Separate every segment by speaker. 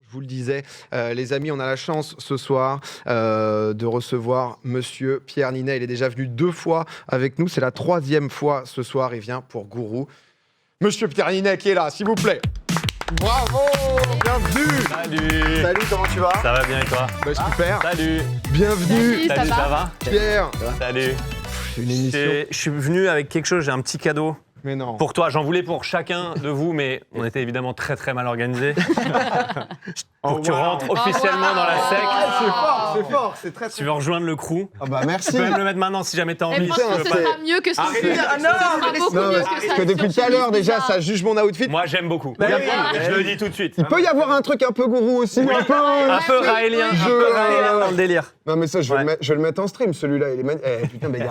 Speaker 1: Je vous le disais, les amis, on a la chance ce soir de recevoir Monsieur Pierre Ninet. Il est déjà venu 2 fois avec nous. C'est la 3e fois ce soir. Il vient pour Gourou. Monsieur Pierre Ninet qui est là, s'il vous plaît. Bravo, bienvenue. Salut, comment tu vas?
Speaker 2: Ça va bien et toi?
Speaker 1: Super.
Speaker 2: Salut.
Speaker 1: Bienvenue.
Speaker 2: Salut, ça va?
Speaker 1: Pierre.
Speaker 2: Salut.
Speaker 1: C'est une émission.
Speaker 2: Je suis venu avec quelque chose, j'ai un petit cadeau.
Speaker 1: Mais non.
Speaker 2: Pour toi, j'en voulais pour chacun de vous, mais on était évidemment très très mal organisés. Pour que tu rentres officiellement dans la secte.
Speaker 1: C'est fort, c'est très
Speaker 2: Tu veux rejoindre le crew.
Speaker 1: Ah bah merci.
Speaker 2: Tu peux même le mettre maintenant si jamais t'as
Speaker 3: Et
Speaker 2: envie.
Speaker 3: franchement, ce sera mieux que ce
Speaker 2: Arrêtez.
Speaker 3: que
Speaker 2: Ah
Speaker 3: non, beaucoup
Speaker 1: Non,
Speaker 3: mieux que
Speaker 1: parce
Speaker 3: ça.
Speaker 1: que depuis tout à l'heure déjà, ça juge mon outfit.
Speaker 2: Moi j'aime beaucoup.
Speaker 1: oui.
Speaker 2: Je le dis tout de suite.
Speaker 1: Il peut y avoir un truc un peu gourou aussi, un peu.
Speaker 2: Un peu raélien, un peu raélien dans le délire.
Speaker 1: Non mais ça, je vais le mettre en stream, celui-là. Il est putain, mais il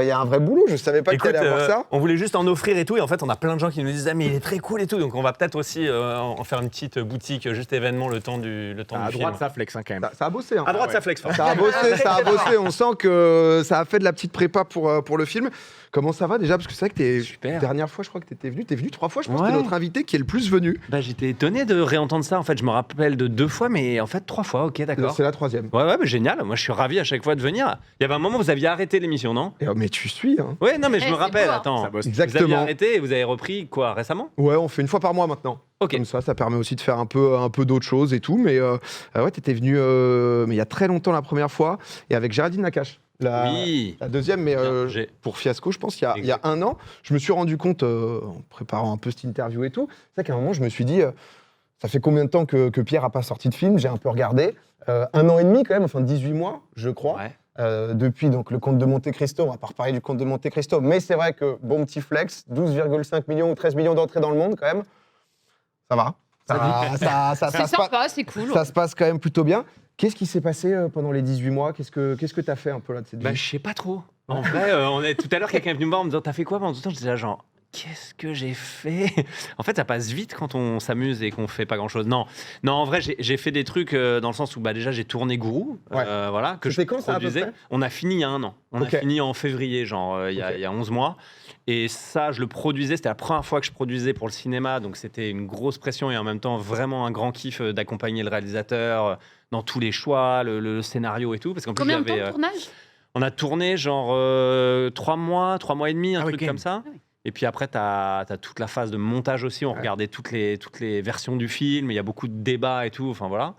Speaker 1: y a un vrai boulot. Je savais pas que
Speaker 2: Écoute,
Speaker 1: t'allais avoir ça.
Speaker 2: on voulait juste en offrir et tout, et en fait on a plein de gens qui nous disent ah mais il est très cool et tout, donc on va peut-être aussi en faire une petite boutique, juste événement le temps du
Speaker 4: À
Speaker 2: film.
Speaker 4: droite, ça flex quand même.
Speaker 1: Ça a bossé. Hein.
Speaker 2: À droite ça flex fort.
Speaker 1: Ça a bossé. On sent que ça a fait de la petite prépa pour le film. Comment ça va déjà? Parce que c'est vrai que
Speaker 2: Super.
Speaker 1: dernière fois, je crois que t'es venu 3 fois. Je pense que
Speaker 2: Ouais.
Speaker 1: t'es notre invité qui est le plus venu.
Speaker 2: Bah, j'étais étonné de réentendre ça. En fait, je me rappelle de 2 fois, mais en fait 3 fois. Ok, d'accord.
Speaker 1: C'est la 3e.
Speaker 2: Ouais, mais génial. Moi, je suis ravi à chaque fois de venir. Il y avait un moment où vous aviez arrêté l'émission, non?
Speaker 1: Mais tu suis, hein.
Speaker 2: Ouais, non, mais je
Speaker 3: Eh,
Speaker 2: me
Speaker 3: c'est
Speaker 2: rappelle.
Speaker 3: beau, hein.
Speaker 2: Attends.
Speaker 4: Ça bosse.
Speaker 2: Vous aviez
Speaker 1: Exactement.
Speaker 2: arrêté et vous avez repris quoi récemment?
Speaker 1: Ouais, on fait 1 fois par mois maintenant.
Speaker 2: Ok.
Speaker 1: Comme ça permet aussi de faire un peu d'autres choses et tout. Mais ouais, t'étais venu mais il y a très longtemps la première fois et avec Géraldine Nakache.
Speaker 2: Oui.
Speaker 1: La 2e, mais
Speaker 2: Bien,
Speaker 1: pour Fiasco, je pense, il y a 1 an, je me suis rendu compte, en préparant un peu cette interview et tout, c'est qu'à un moment, je me suis dit, ça fait combien de temps que Pierre n'a pas sorti de film? J'ai un peu regardé. 1 an et demi quand même, enfin 18 mois, je crois.
Speaker 2: Ouais.
Speaker 1: Depuis donc, le Comte de Monte Cristo, on va pas reparler du Comte de Monte Cristo, mais c'est vrai que bon petit flex, 12,5 millions ou 13 millions d'entrées dans le monde quand même, ça va.
Speaker 3: C'est sympa, c'est cool.
Speaker 1: Ça se passe quand même plutôt bien. Qu'est-ce qui s'est passé pendant les 18 mois? Qu'est-ce que tu as fait un peu là de cette
Speaker 2: Bah,
Speaker 1: vie?
Speaker 2: je sais pas trop. En vrai, tout à l'heure, quelqu'un est venu me voir en me disant t'as fait quoi pendant tout le temps? J'étais là genre qu'est-ce que j'ai fait? En fait, ça passe vite quand on s'amuse et qu'on fait pas grand-chose. Non, en vrai, j'ai fait des trucs dans le sens où bah, déjà j'ai tourné Gourou,
Speaker 1: Ouais.
Speaker 2: voilà, que je
Speaker 1: C'était quand, ça, à peu
Speaker 2: produisais.
Speaker 1: près?
Speaker 2: On a fini il y a 1 an. On
Speaker 1: Ok.
Speaker 2: a fini en février, genre il y a 11 mois. Et ça, je le produisais. C'était la première fois que je produisais pour le cinéma, donc c'était une grosse pression et en même temps vraiment un grand kiff d'accompagner le réalisateur dans tous les choix, le scénario et tout. Parce qu'en plus,
Speaker 3: Combien de temps
Speaker 2: j'avais,
Speaker 3: de tournage?
Speaker 2: on a tourné genre 3 mois et demi, un
Speaker 4: Ah oui,
Speaker 2: truc
Speaker 4: quand
Speaker 2: comme
Speaker 4: même.
Speaker 2: ça.
Speaker 3: Ah oui.
Speaker 2: Et puis après, tu as toute la phase de montage aussi. On regardait toutes les versions du film. Il y a beaucoup de débats et tout. Enfin voilà.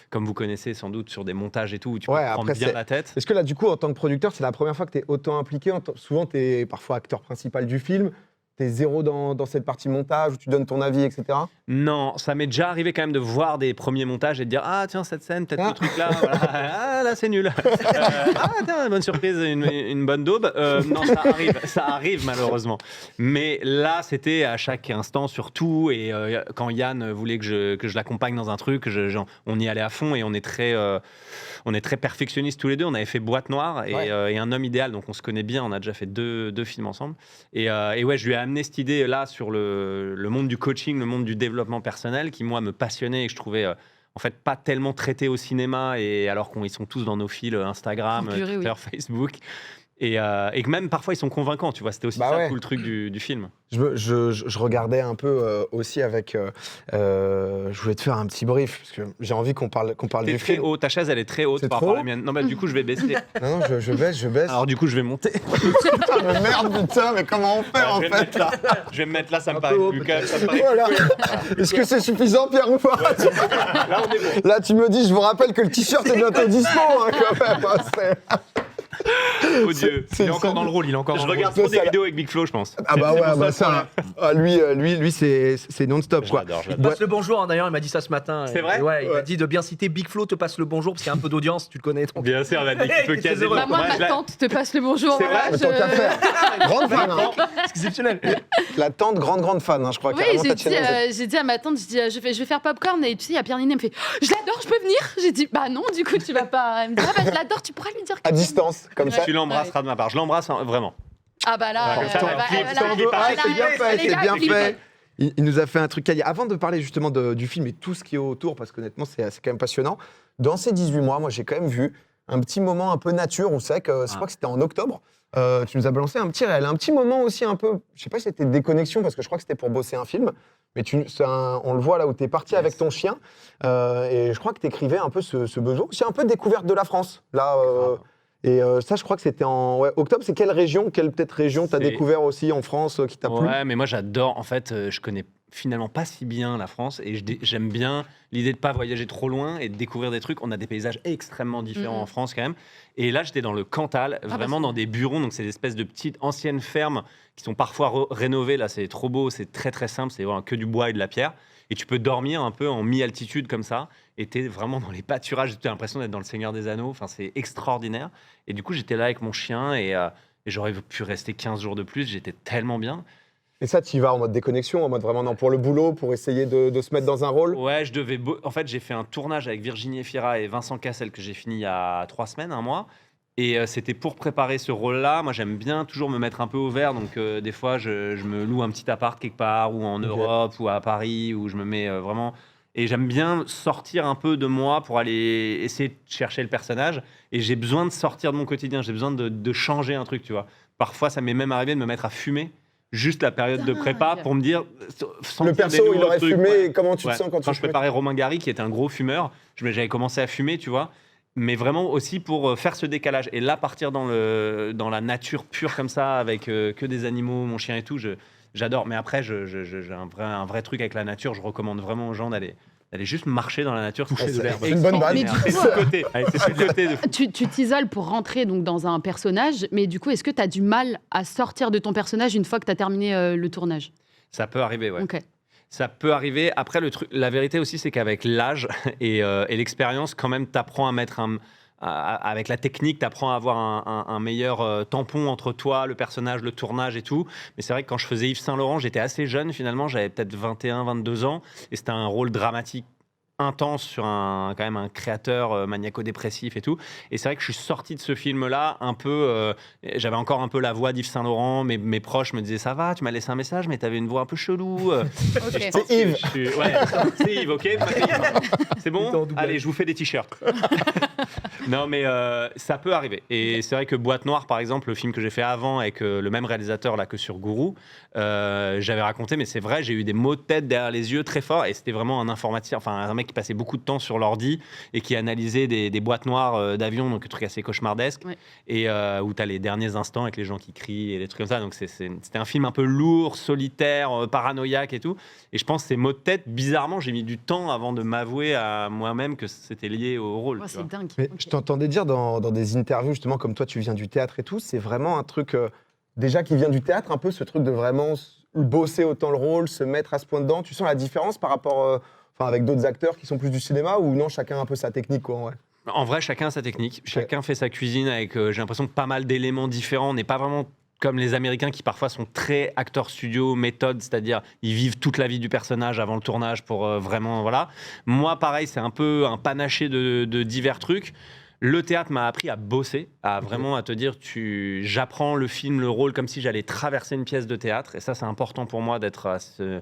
Speaker 2: Comme vous connaissez sans doute sur des montages et tout, où tu peux
Speaker 1: Ouais,
Speaker 2: te prendre
Speaker 1: après,
Speaker 2: bien
Speaker 1: c'est-
Speaker 2: la tête.
Speaker 1: Est-ce que là, du coup, en tant que producteur, c'est la première fois que tu es autant impliqué? Souvent, tu es parfois acteur principal du film. Tu es zéro dans cette partie montage où tu donnes ton avis, etc.
Speaker 2: Non, ça m'est déjà arrivé quand même de voir des premiers montages et de dire ah tiens cette scène, peut-être ce truc là, voilà. Ah là c'est nul. Ah tiens bonne surprise, une bonne daube. Non ça arrive malheureusement. Mais là c'était à chaque instant surtout et quand Yann voulait que je l'accompagne dans un truc, on y allait à fond et on est très perfectionnistes tous les deux. On avait fait Boîte Noire et Un Homme Idéal, donc on se connaît bien. On a déjà fait deux films ensemble. Et ouais, je lui ai amené cette idée là sur le monde du coaching, le monde du développement personnel, qui moi me passionnait et que je trouvais en fait pas tellement traité au cinéma. Et alors qu'ils sont tous dans nos fils Instagram,
Speaker 3: Oh, purée,
Speaker 2: Twitter, Facebook. Et que même parfois ils sont convaincants, tu vois. C'était aussi
Speaker 1: Bah
Speaker 2: ça
Speaker 1: ouais.
Speaker 2: tout le truc du film.
Speaker 1: Je regardais un peu aussi avec. Je voulais te faire un petit brief, parce que j'ai envie qu'on parle
Speaker 2: T'es
Speaker 1: du
Speaker 2: très
Speaker 1: film.
Speaker 2: haut, ta chaise elle est très haute
Speaker 1: C'est
Speaker 2: par
Speaker 1: trop
Speaker 2: rapport à
Speaker 1: haut
Speaker 2: la mienne. Non, bah du coup je vais baisser.
Speaker 1: Non, je baisse.
Speaker 2: Alors du coup je vais monter.
Speaker 1: Putain, mais merde, putain, mais comment on fait en
Speaker 2: je vais me
Speaker 1: fait
Speaker 2: mettre là. Je vais me mettre là, ça me
Speaker 1: Un
Speaker 2: paraît
Speaker 1: peu haut,
Speaker 2: plus calme. Ça me paraît-
Speaker 1: Voilà. Est-ce que c'est suffisant, Pierre, ou pas?
Speaker 2: Là on est bon.
Speaker 1: Là, tu me dis, je vous rappelle que le t-shirt est bientôt dispo, hein, quand même. hein,
Speaker 2: Oh Dieu.
Speaker 1: c'est
Speaker 4: Il est encore dans le rôle, il est encore
Speaker 2: Je
Speaker 4: dans le
Speaker 2: regarde
Speaker 4: rôle.
Speaker 2: trop des
Speaker 1: Ça,
Speaker 2: vidéos avec Big Flo, je pense.
Speaker 1: Ah bah
Speaker 2: C'est
Speaker 1: ouais,
Speaker 2: pour
Speaker 1: bah
Speaker 2: ça.
Speaker 1: ça. Lui, c'est non-stop, quoi.
Speaker 2: J'adore.
Speaker 4: Il passe le bonjour, hein, d'ailleurs, il m'a dit ça ce matin.
Speaker 2: C'est vrai
Speaker 4: Ouais, il
Speaker 1: Ouais.
Speaker 4: m'a dit de bien citer Big Flo te passe le bonjour parce qu'il y a un peu d'audience, tu le connais. Donc...
Speaker 2: Bien sûr, elle m'a dit qu'il peut
Speaker 4: C'est
Speaker 2: caser.
Speaker 4: heureux.
Speaker 3: Bah, moi, ma tante te passe le bonjour.
Speaker 2: C'est
Speaker 3: voilà,
Speaker 2: vrai
Speaker 1: Mais tant qu'à faire. Grande fan, hein.
Speaker 4: Exceptionnel.
Speaker 1: La tante, grande fan, hein, je crois.
Speaker 3: Oui,
Speaker 1: carrément,
Speaker 3: j'ai
Speaker 1: ta
Speaker 3: dit,
Speaker 1: chaîne,
Speaker 3: j'ai dit à ma tante, je vais faire popcorn et tu sais, il y a Pierre Ninet, elle me fait je l'adore, je peux venir? J'ai dit bah non, du coup tu vas pas. Elle me dit ah bah je l'adore, tu pourras lui dire.
Speaker 1: à distance, comme ça.
Speaker 2: Tu l'embrasseras de ma part. Je l'embrasse hein, vraiment.
Speaker 3: Ah bah là,
Speaker 2: Comme ça, on
Speaker 3: bah,
Speaker 2: clip,
Speaker 3: là,
Speaker 2: ça, on veut-
Speaker 1: Ah,
Speaker 3: là,
Speaker 1: c'est bien fait,
Speaker 3: les
Speaker 1: c'est
Speaker 3: gars,
Speaker 1: bien
Speaker 3: clip.
Speaker 1: fait. Il nous a fait un truc quali. Avant de parler justement du film et tout ce qui est autour, parce qu'honnêtement, c'est quand même passionnant. Dans ces 18 mois, moi, j'ai quand même vu un petit moment un peu nature où c'est vrai que je crois que c'était en octobre. Tu nous as balancé un petit réel, un petit moment aussi un peu, je sais pas si c'était déconnexion parce que je crois que c'était pour bosser un film, mais on le voit là où tu es parti avec ton chien et je crois que tu écrivais un peu ce besoin, aussi un peu découverte de la France. Là, ça, je crois que c'était en octobre. C'est quelle région tu as découvert aussi en France qui t'a plu?
Speaker 2: Ouais, mais moi j'adore, en fait, je connais finalement pas si bien la France et j'aime bien l'idée de pas voyager trop loin et de découvrir des trucs. On a des paysages extrêmement différents en France quand même. Et là, j'étais dans le Cantal, vraiment dans des bureaux, donc c'est des espèces de petites anciennes fermes qui sont parfois rénovées. Là, c'est trop beau, c'est très très simple, c'est vraiment que du bois et de la pierre. Et tu peux dormir un peu en mi-altitude comme ça. Et t'es vraiment dans les pâturages, tu as l'impression d'être dans le Seigneur des Anneaux. Enfin, c'est extraordinaire. Et du coup, j'étais là avec mon chien et j'aurais pu rester 15 jours de plus. J'étais tellement bien.
Speaker 1: Et ça, tu y vas en mode déconnexion, en mode vraiment non, pour le boulot, pour essayer de se mettre dans un rôle?
Speaker 2: Ouais, en fait, j'ai fait un tournage avec Virginie Efira et Vincent Cassel que j'ai fini il y a 3 semaines, un mois. Et c'était pour préparer ce rôle-là. Moi, j'aime bien toujours me mettre un peu au vert. Donc, des fois, je me loue un petit appart quelque part, ou en Europe, ou à Paris, où je me mets vraiment... Et j'aime bien sortir un peu de moi pour aller essayer de chercher le personnage. Et j'ai besoin de sortir de mon quotidien. J'ai besoin de changer un truc, tu vois. Parfois, ça m'est même arrivé de me mettre à fumer juste la période de prépa pour me dire...
Speaker 1: Le perso, il aurait fumé.
Speaker 2: Ouais.
Speaker 1: Et comment tu te sens quand
Speaker 2: je préparais Romain Gary, qui était un gros fumeur, j'avais commencé à fumer, tu vois. Mais vraiment aussi pour faire ce décalage. Et là, partir dans la nature pure comme ça, avec que des animaux, mon chien et tout, j'adore. Mais après, j'ai un vrai truc avec la nature. Je recommande vraiment aux gens d'aller juste marcher dans la nature, toucher de l'herbe.
Speaker 1: C'est une bonne balle.
Speaker 2: C'est ce côté. C'est ce côté de fou.
Speaker 3: Tu t'isoles pour rentrer donc, dans un personnage, mais du coup, est-ce que tu as du mal à sortir de ton personnage une fois que tu as terminé le tournage?
Speaker 2: Ça peut arriver, ouais.
Speaker 3: Ok.
Speaker 2: Ça peut arriver. Après, la vérité aussi, c'est qu'avec l'âge et l'expérience, quand même, t'apprends à mettre avec la technique, t'apprends à avoir un meilleur tampon entre toi, le personnage, le tournage et tout. Mais c'est vrai que quand je faisais Yves Saint Laurent, j'étais assez jeune finalement. J'avais peut-être 21, 22 ans. Et c'était un rôle dramatique intense sur quand même un créateur maniaco-dépressif et tout. Et c'est vrai que je suis sorti de ce film-là un peu... j'avais encore un peu la voix d'Yves Saint Laurent. Mes proches me disaient « Ça va, tu m'as laissé un message, mais t'avais une voix un peu chelou. »
Speaker 3: Okay.
Speaker 1: C'est Yves.
Speaker 2: Ouais, c'est Yves, ok. C'est bon. Allez, je vous fais des t-shirts. Non, mais ça peut arriver. Et c'est vrai que Boîte Noire, par exemple, le film que j'ai fait avant avec le même réalisateur là que sur Gourou, j'avais raconté, mais c'est vrai, j'ai eu des maux de tête derrière les yeux très forts. Et c'était vraiment un informaticien, enfin un mec qui passait beaucoup de temps sur l'ordi et qui analysait des boîtes noires d'avion, donc un truc assez cauchemardesque. Ouais. Et où tu as les derniers instants avec les gens qui crient et des trucs comme ça. Donc c'était un film un peu lourd, solitaire, paranoïaque et tout. Et je pense que ces maux de tête, bizarrement, j'ai mis du temps avant de m'avouer à moi-même que c'était lié au rôle.
Speaker 3: Oh, c'est dingue.
Speaker 1: Mais je t'entendais dire dans des interviews, justement, comme toi, tu viens du théâtre et tout, c'est vraiment un truc, déjà qui vient du théâtre, un peu ce truc de vraiment bosser autant le rôle, se mettre à ce point dedans. Tu sens la différence par rapport, avec d'autres acteurs qui sont plus du cinéma, ou non, chacun a un peu sa technique, quoi, ouais.
Speaker 2: En vrai, chacun a sa technique. Chacun fait sa cuisine avec, j'ai l'impression, pas mal d'éléments différents. On n'est pas vraiment comme les Américains qui parfois sont très acteurs studio, méthode, c'est-à-dire ils vivent toute la vie du personnage avant le tournage pour vraiment, voilà. Moi, pareil, c'est un peu un panaché de divers trucs. Le théâtre m'a appris à bosser, à vraiment à te dire, j'apprends le film, le rôle comme si j'allais traverser une pièce de théâtre. Et ça, c'est important pour moi d'être à ce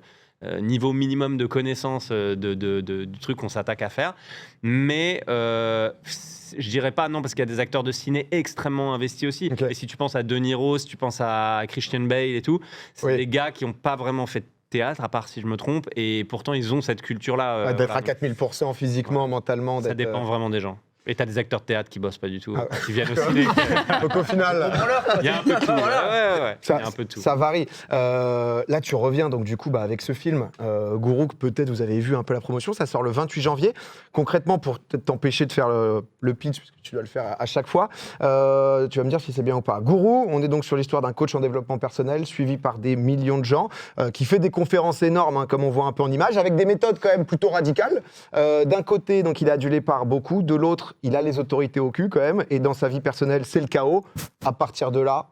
Speaker 2: niveau minimum de connaissance du truc qu'on s'attaque à faire. Mais je dirais pas non, parce qu'il y a des acteurs de ciné extrêmement investis aussi. Okay. Et si tu penses à De Niro, si tu penses à Christian Bale et tout, c'est des gars qui n'ont pas vraiment fait de théâtre, à part si je me trompe, et pourtant ils ont cette culture-là.
Speaker 1: D'être à 4000% physiquement, mentalement.
Speaker 2: Ça dépend vraiment des gens. Et t'as des acteurs de théâtre qui bossent pas du tout, qui viennent au ciné.
Speaker 1: Donc au final,
Speaker 2: il y a un peu de tout. Ouais. Il y a un peu de tout.
Speaker 1: Ça varie. Là, tu reviens donc du coup avec ce film Gourou, que peut-être vous avez vu un peu la promotion. Ça sort le 28 janvier. Concrètement, pour t'empêcher de faire le pitch, parce que tu dois le faire à chaque fois, tu vas me dire si c'est bien ou pas. Gourou, on est donc sur l'histoire d'un coach en développement personnel suivi par des millions de gens, qui fait des conférences énormes, comme on voit un peu en image, avec des méthodes quand même plutôt radicales. D'un côté, donc il est adulé par beaucoup, de l'autre, il a les autorités au cul quand même, et dans sa vie personnelle, c'est le chaos. À partir de là,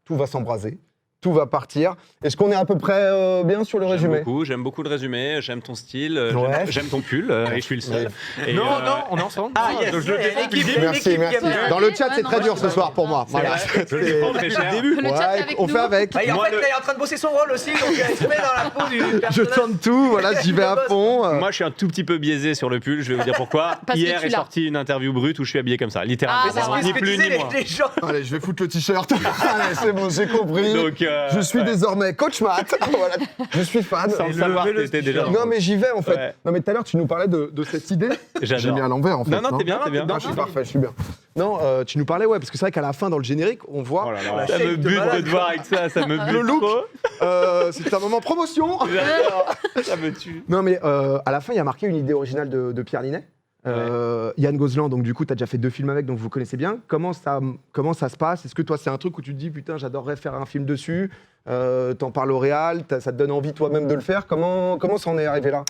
Speaker 1: tout va s'embraser. tout va partir. Est-ce qu'on est à peu près bien sur le résumé?
Speaker 2: J'aime beaucoup le résumé, j'aime ton style,
Speaker 1: Ouais.
Speaker 2: j'aime ton pull, et je suis le seul. Et,
Speaker 4: Non, on est ensemble.
Speaker 2: Ah, yes,
Speaker 4: Donc je le défends depuis le début.
Speaker 1: Merci. Dans le chat, c'est très dur ce soir pour moi.
Speaker 2: C'est
Speaker 1: Voilà.
Speaker 2: vrai, je le défends très cher.
Speaker 3: Le chat est avec
Speaker 1: on
Speaker 3: nous.
Speaker 1: fait avec.
Speaker 4: En
Speaker 2: Moi,
Speaker 4: fait, là, il est en train de bosser son rôle aussi, donc il se met dans la peau du
Speaker 1: Je
Speaker 4: personnage.
Speaker 1: tente tout, voilà, j'y vais à fond.
Speaker 2: Moi, je suis un tout petit peu biaisé sur le pull, je vais vous dire pourquoi.
Speaker 3: Parce que
Speaker 2: Hier
Speaker 3: tu
Speaker 2: est
Speaker 3: l'as.
Speaker 2: sorti une interview brute où je suis habillé comme ça,
Speaker 3: Ah,
Speaker 2: littéralement.
Speaker 3: bah,
Speaker 4: C'est
Speaker 2: ni
Speaker 4: ce que
Speaker 2: plus
Speaker 4: disaient
Speaker 2: ni moins.
Speaker 4: les gens.
Speaker 1: Allez, je vais foutre le t-shirt. Allez, c'est bon, j'ai compris.
Speaker 2: Donc,
Speaker 1: Je suis désormais coach Matt. Voilà, je suis fan.
Speaker 2: sans
Speaker 1: Et
Speaker 2: le savoir
Speaker 4: le
Speaker 2: que t'étais déjà.
Speaker 1: Non, mais j'y vais en fait.
Speaker 2: Ouais.
Speaker 1: Non, mais tout à l'heure, tu nous parlais de cette idée. J'ai mis
Speaker 2: J'adore.
Speaker 1: à l'envers en fait.
Speaker 2: Non, t'es bien, t'es bien.
Speaker 1: Non, je suis parfait, je suis bien. Non, tu nous parlais, ouais, parce que c'est vrai qu'à la fin, dans le générique, on voit.
Speaker 2: Oh là là,
Speaker 4: La
Speaker 2: ça me
Speaker 4: shape de
Speaker 2: bute de
Speaker 4: malade,
Speaker 2: te voir avec ça me bute
Speaker 1: Le look.
Speaker 2: trop.
Speaker 1: C'est un moment promotion.
Speaker 2: J'adore, ça me tue.
Speaker 1: Non, mais à la fin, il y a marqué une idée originale de Pierre Ninet. Yann Gozlan, donc du coup, tu as déjà fait 2 films avec, donc vous connaissez bien. Comment ça se passe? Est-ce que toi, c'est un truc où tu te dis, putain, j'adorerais faire un film dessus? T'en parles au réal, ça te donne envie toi-même de le faire? Comment ça en est arrivé là?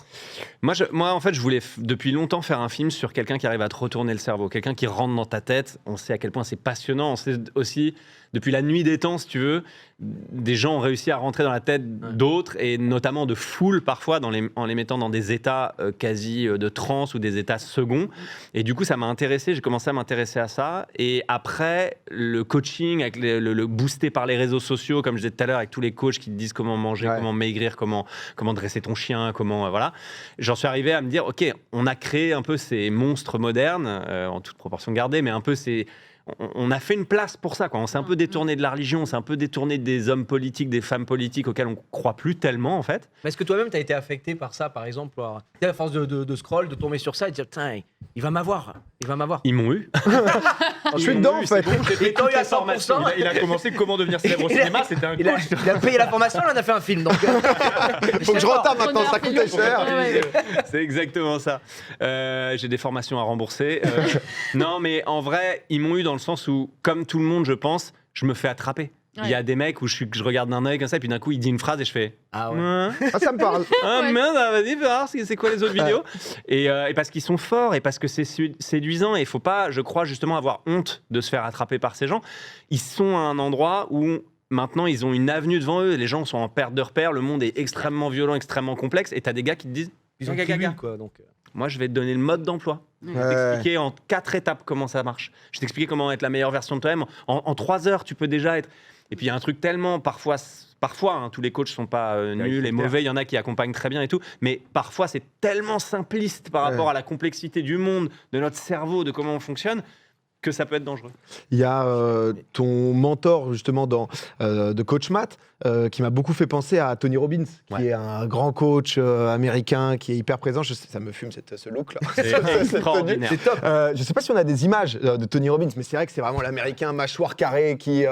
Speaker 2: Moi, en fait, je voulais depuis longtemps faire un film sur quelqu'un qui arrive à te retourner le cerveau, quelqu'un qui rentre dans ta tête. On sait à quel point c'est passionnant. On sait aussi, depuis la nuit des temps, si tu veux, des gens ont réussi à rentrer dans la tête d'autres, et notamment de foules parfois, en les mettant dans des états quasi de transe ou des états seconds. Et du coup, ça m'a intéressé. J'ai commencé à m'intéresser à ça. Et après, le coaching, avec le boosté par les réseaux sociaux, comme je disais tout à l'heure, avec tous les coachs qui te disent comment manger, comment maigrir, comment dresser ton chien, voilà. J'en suis arrivé à me dire, ok, on a créé un peu ces monstres modernes, en toute proportion gardée, mais un peu on a fait une place pour ça, quoi. On s'est un peu détourné de la religion, on s'est un peu détourné des hommes politiques, des femmes politiques auxquels on croit plus tellement, en fait.
Speaker 4: Mais est-ce que toi-même, tu as été affecté par ça, par exemple, à force de scroll, de tomber sur ça et de dire, putain, il va m'avoir.
Speaker 2: Ils m'ont eu.
Speaker 1: Je suis dedans en fait.
Speaker 4: Et quand il a 100%,
Speaker 2: Il a commencé comment devenir célèbre au cinéma, c'était un
Speaker 4: il a payé la formation, il en a fait un film. Donc,
Speaker 1: Faut que je retable maintenant, ça coûtait cher.
Speaker 3: Ouais.
Speaker 2: C'est exactement ça. J'ai des formations à rembourser. Non, mais en vrai, ils m'ont eu dans le sens où, comme tout le monde, je pense, je me fais attraper. Il y a des mecs où je regarde d'un œil comme ça, et puis d'un coup, il dit une phrase et je fais
Speaker 4: Ah ouais.
Speaker 1: Ah, ça me parle.
Speaker 2: Ah
Speaker 3: Ouais.
Speaker 2: merde, vas-y, fais voir c'est quoi les autres vidéos. Et parce qu'ils sont forts et parce que c'est séduisant, et il faut pas, je crois, justement avoir honte de se faire attraper par ces gens. Ils sont à un endroit où maintenant ils ont une avenue devant eux, les gens sont en perte de repères, le monde est extrêmement violent, extrêmement complexe, et t'as des gars qui te disent
Speaker 4: Ils ont
Speaker 2: Gaga,
Speaker 4: kiwi,
Speaker 2: gaga.
Speaker 4: quoi. Donc,
Speaker 2: moi je vais te donner le mode d'emploi. Je vais
Speaker 1: Ouais.
Speaker 2: t'expliquer en 4 étapes comment ça marche. Je vais t'expliquer comment être la meilleure version de toi-même. En 3 heures, tu peux déjà être. Et puis il y a un truc tellement, parfois hein, tous les coachs sont pas nuls et mauvais, il y en a qui accompagnent très bien et tout, mais parfois c'est tellement simpliste par rapport à la complexité du monde, de notre cerveau, de comment on fonctionne, que ça peut être dangereux.
Speaker 1: Il y a ton mentor justement de Coach Matt qui m'a beaucoup fait penser à Tony Robbins, qui est un grand coach américain qui est hyper présent. Ça me fume ce look là.
Speaker 2: C'est extraordinaire.
Speaker 1: C'est top. Je sais pas si on a des images de Tony Robbins, mais c'est vrai que c'est vraiment l'américain mâchoire carrée qui.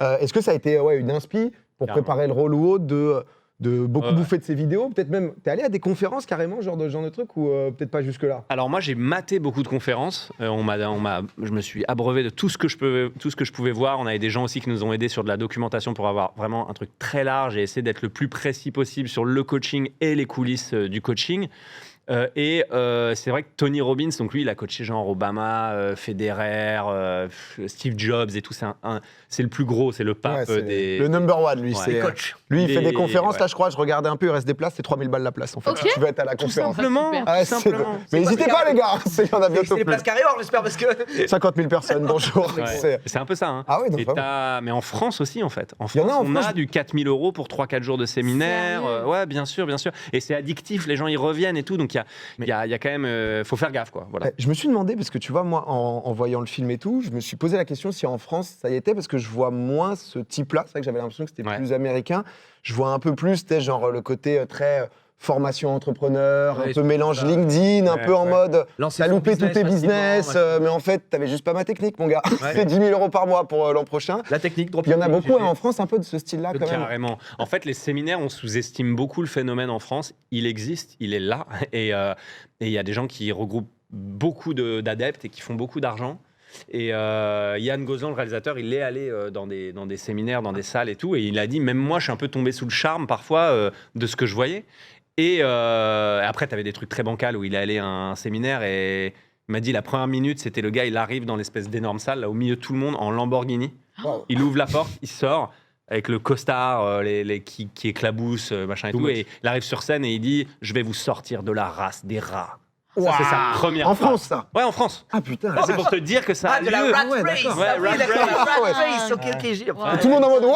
Speaker 1: Est-ce que ça a été une inspi pour
Speaker 2: Clairement.
Speaker 1: préparer le rôle ou autre de beaucoup
Speaker 2: Ouais.
Speaker 1: bouffer de ses vidéos? Peut-être même, t'es allé à des conférences carrément, genre de truc, ou peut-être pas jusque-là?
Speaker 2: Alors moi j'ai maté beaucoup de conférences. Je me suis abreuvé de tout ce que je pouvais voir. On avait des gens aussi qui nous ont aidés sur de la documentation pour avoir vraiment un truc très large et essayer d'être le plus précis possible sur le coaching et les coulisses du coaching. C'est vrai que Tony Robbins, donc lui, il a coaché genre Obama, Federer, Steve Jobs et tout. C'est le plus gros, c'est le pape
Speaker 1: c'est
Speaker 2: des.
Speaker 1: le number one, lui.
Speaker 2: Ouais.
Speaker 1: C'est,
Speaker 4: coach.
Speaker 1: lui, il fait des conférences.
Speaker 2: Ouais.
Speaker 1: Là, je crois, je regardais un peu, il reste des places, c'est 3000 balles la place en fait.
Speaker 3: Ok.
Speaker 1: Si tu veux être à la
Speaker 2: Tout
Speaker 1: conférence.
Speaker 2: simplement.
Speaker 3: Super.
Speaker 1: Ah,
Speaker 2: Tout
Speaker 1: c'est-
Speaker 2: simplement.
Speaker 1: Mais n'hésitez pas, les gars, il y en a bientôt
Speaker 4: C'est des
Speaker 1: plus.
Speaker 4: places carrées or, j'espère, parce que.
Speaker 1: 50 000 personnes, bonjour.
Speaker 2: Ouais. C'est un peu ça. Hein.
Speaker 1: Ah oui, donc
Speaker 2: Et
Speaker 1: vraiment.
Speaker 2: mais en France aussi, en fait. En
Speaker 1: Il y en
Speaker 2: France,
Speaker 1: a en
Speaker 2: on
Speaker 1: France.
Speaker 2: a du 4 000 € pour 3-4 jours de séminaire.
Speaker 3: Sérieux
Speaker 2: Ouais, bien sûr, bien sûr. Et c'est addictif, les gens y reviennent et tout. Donc il y a quand même. Faut faire gaffe, quoi. Voilà.
Speaker 1: Je me suis demandé, parce que tu vois, moi, en voyant le film et tout, je me suis posé la question si en France ça y était, parce que je vois moins ce type-là. C'est vrai que j'avais l'impression que c'était
Speaker 2: Ouais.
Speaker 1: plus américain. Je vois un peu plus, tu sais, genre le côté très formation entrepreneur,
Speaker 4: Ouais,
Speaker 1: un peu
Speaker 4: c'est
Speaker 1: mélange
Speaker 4: ça.
Speaker 1: LinkedIn, un
Speaker 2: Ouais,
Speaker 1: peu en
Speaker 2: ouais.
Speaker 1: mode
Speaker 4: Lancer
Speaker 1: t'as
Speaker 4: son
Speaker 1: loupé tous tes business,
Speaker 4: facilement,
Speaker 1: mais en fait, t'avais juste pas ma technique, mon gars.
Speaker 4: Ouais.
Speaker 1: C'est 10 000 € par mois pour l'an prochain.
Speaker 4: La technique, drop
Speaker 1: Il y en a
Speaker 4: shipping,
Speaker 1: beaucoup
Speaker 4: GG.
Speaker 1: en France, un peu de ce style-là, quand même.
Speaker 2: Carrément. En fait, les séminaires, on sous-estime beaucoup le phénomène en France. Il existe, il est là. Et il y a des gens qui regroupent beaucoup d'adeptes et qui font beaucoup d'argent. Et Yann Gozlan, le réalisateur, il est allé dans des séminaires, dans des salles et tout. Et il a dit, même moi, je suis un peu tombé sous le charme parfois de ce que je voyais. Et après, tu avais des trucs très bancals où il est allé à un séminaire et il m'a dit, la première minute, c'était le gars, il arrive dans l'espèce d'énorme salle, là, au milieu de tout le monde, en Lamborghini.
Speaker 1: Wow.
Speaker 2: Il ouvre la porte, il sort. avec le costard qui éclabousse, machin et tout. Et il arrive sur scène et il dit « Je vais vous sortir de la race des rats ». Ça, c'est sa première
Speaker 5: En
Speaker 2: phrase.
Speaker 5: France, ça.
Speaker 2: Ouais, en France.
Speaker 5: Ah putain.
Speaker 2: Là, c'est pour te dire que ça a
Speaker 4: de la
Speaker 2: lieu.
Speaker 4: rat
Speaker 5: Ouais,
Speaker 4: race.
Speaker 5: d'accord.
Speaker 2: Ouais,
Speaker 4: Ah oui,
Speaker 2: rat
Speaker 4: d'accord, la
Speaker 5: race.
Speaker 4: rat
Speaker 5: Ouais.
Speaker 4: race. Ok,
Speaker 3: Ouais.
Speaker 5: Tout le monde en mode ouais.